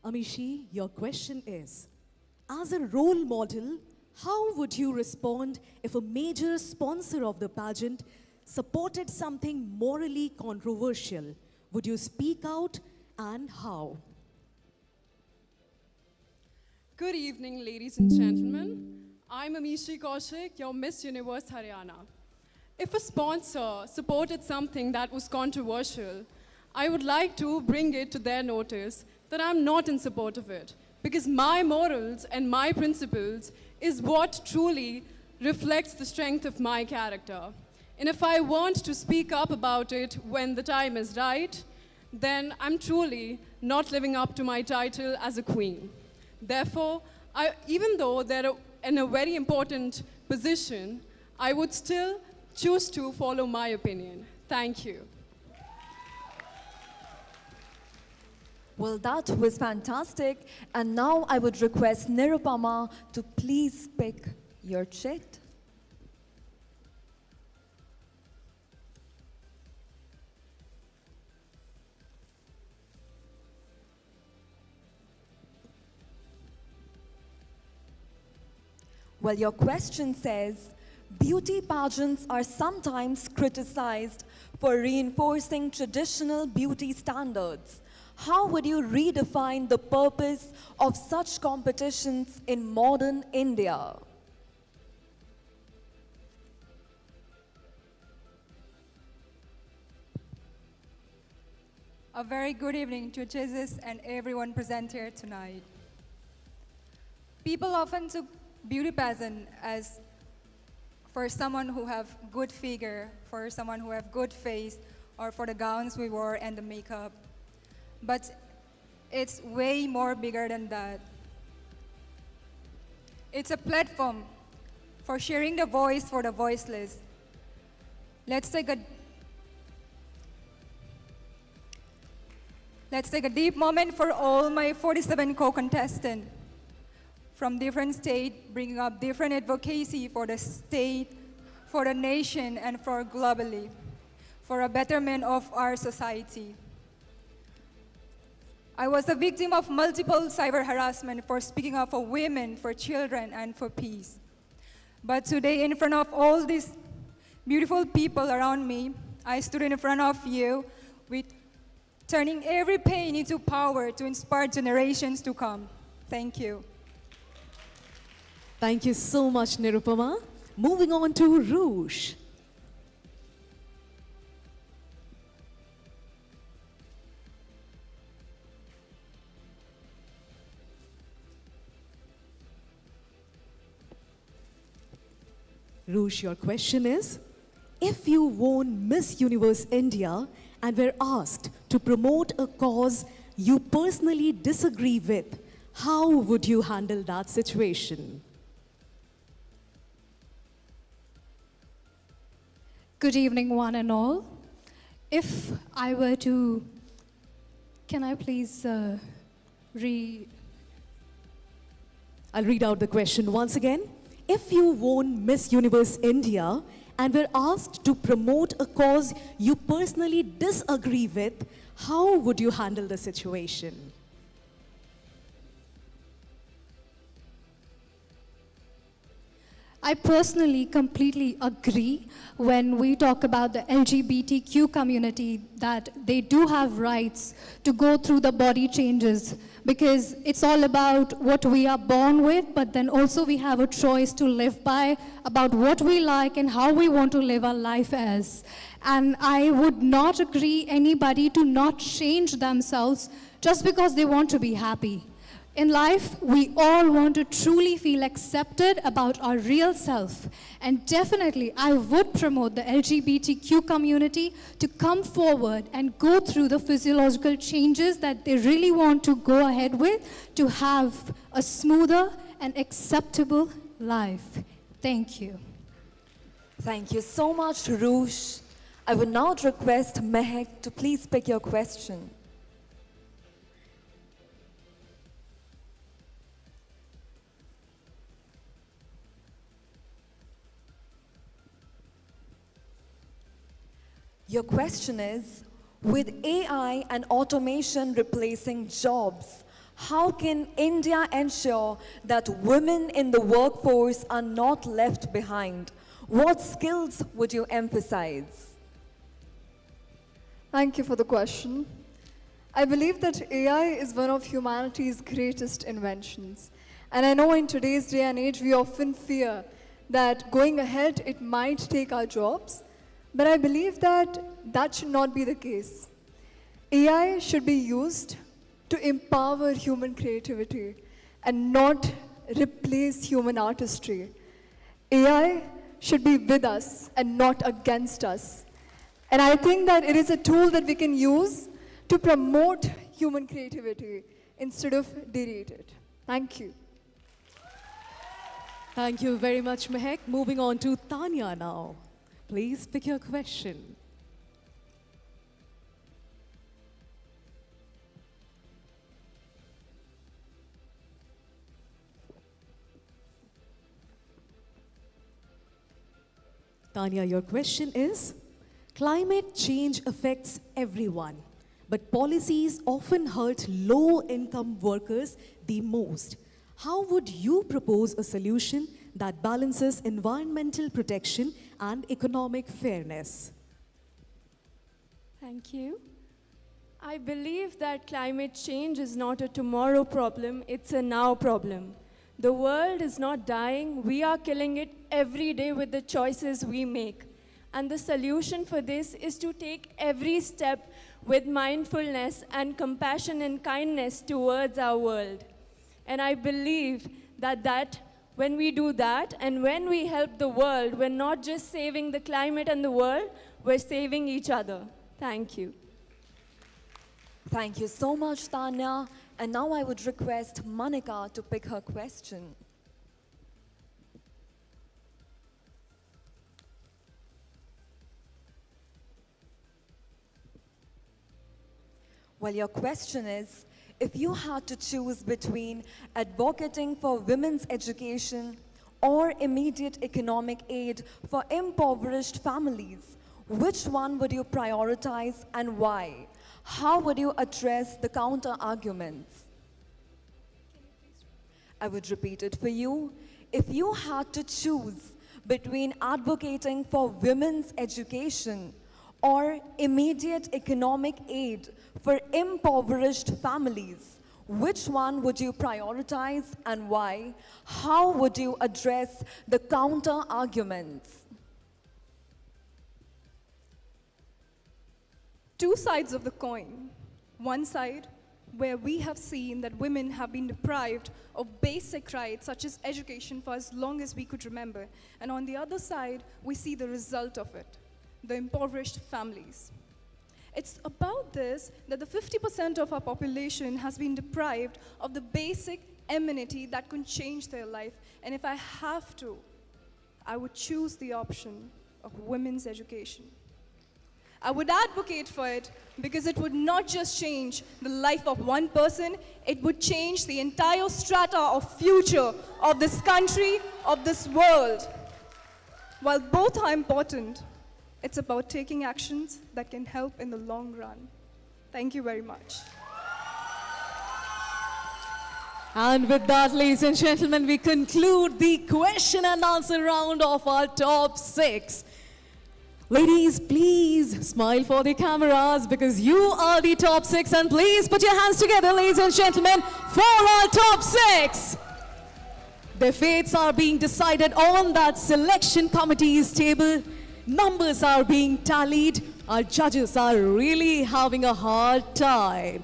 Amishi, your question is, as a role model, how would you respond if a major sponsor of the pageant supported something morally controversial? Would you speak out, and how? Good evening, ladies and gentlemen. I'm Amishi Kaushik, your Miss Universe Haryana. If a sponsor supported something that was controversial, I would like to bring it to their notice that I'm not in support of it, because my morals and my principles is what truly reflects the strength of my character. And if I want to speak up about it when the time is right, then I'm truly not living up to my title as a queen. Therefore, even though they're in a very important position, I would still choose to follow my opinion. Thank you. Well, that was fantastic. And now I would request Nirupama to please pick your chit. Well, your question says, beauty pageants are sometimes criticized for reinforcing traditional beauty standards. How would you redefine the purpose of such competitions in modern India? A very good evening to judges and everyone present here tonight. People often took beauty pageant as for someone who have good figure, for someone who have good face, or for the gowns we wore and the makeup. But it's way more bigger than that. It's a platform for sharing the voice for the voiceless. Let's take a deep moment for all my 47 co-contestants from different states, bringing up different advocacy for the state, for the nation, and for globally, for a betterment of our society. I was a victim of multiple cyber harassment for speaking up for women, for children, and for peace. But today, in front of all these beautiful people around me, I stood in front of you with turning every pain into power to inspire generations to come. Thank you. Thank you so much, Nirupama. Moving on to Rouge. Rouge, your question is, if you won Miss Universe India and were asked to promote a cause you personally disagree with, how would you handle that situation? Good evening, one and all. If I were to, can I please I'll read out the question once again. If you won Miss Universe India and were asked to promote a cause you personally disagree with, how would you handle the situation? I personally completely agree when we talk about the LGBTQ community that they do have rights to go through the body changes, because it's all about what we are born with, but then also we have a choice to live by about what we like and how we want to live our life as. And I would not agree anybody to not change themselves just because they want to be happy. In life, we all want to truly feel accepted about our real self. And definitely, I would promote the LGBTQ community to come forward and go through the physiological changes that they really want to go ahead with to have a smoother and acceptable life. Thank you. Thank you so much, Rouge. I would now request Mehak to please pick your question. Your question is, with AI and automation replacing jobs, How can India ensure that women in the workforce are not left behind? What skills would you emphasize? Thank you for the question. I believe that AI is one of humanity's greatest inventions. And I know in today's day and age, we often fear that going ahead, it might take our jobs. But I believe that that should not be the case. AI should be used to empower human creativity and not replace human artistry. AI should be with us and not against us. And I think that it is a tool that we can use to promote human creativity instead of derate it. Thank you. Thank you very much, Mehak. Moving on to Tanya now. Please pick your question. Tanya, your question is, climate change affects everyone, but policies often hurt low-income workers the most. How would you propose a solution that balances environmental protection and economic fairness? Thank you. I believe that climate change is not a tomorrow problem, it's a now problem. The world is not dying, we are killing it every day with the choices we make. And the solution for this is to take every step with mindfulness and compassion and kindness towards our world. And I believe that when we do that and when we help the world, we're not just saving the climate and the world, we're saving each other. Thank you. Thank you so much, Tanya. And now I would request Monica to pick her question. Well, your question is, if you had to choose between advocating for women's education or immediate economic aid for impoverished families, which one would you prioritize and why? How would you address the counter-arguments? I would repeat it for you. If you had to choose between advocating for women's education or immediate economic aid for impoverished families, which one would you prioritize and why? How would you address the counter-arguments? Two sides of the coin. One side, where we have seen that women have been deprived of basic rights such as education for as long as we could remember. And on the other side, we see the result of it, the impoverished families. It's about this that the 50% of our population has been deprived of the basic amenity that could change their life. And if I have to, I would choose the option of women's education. I would advocate for it because it would not just change the life of one person, it would change the entire strata of future of this country, of this world. While both are important, it's about taking actions that can help in the long run. Thank you very much. And with that, ladies and gentlemen, we conclude the question and answer round of our top 6. Ladies, please smile for the cameras because you are the top 6, and please put your hands together, ladies and gentlemen, for our top 6. Their fates are being decided on that selection committee's table. Numbers are being tallied. Our judges are really having a hard time.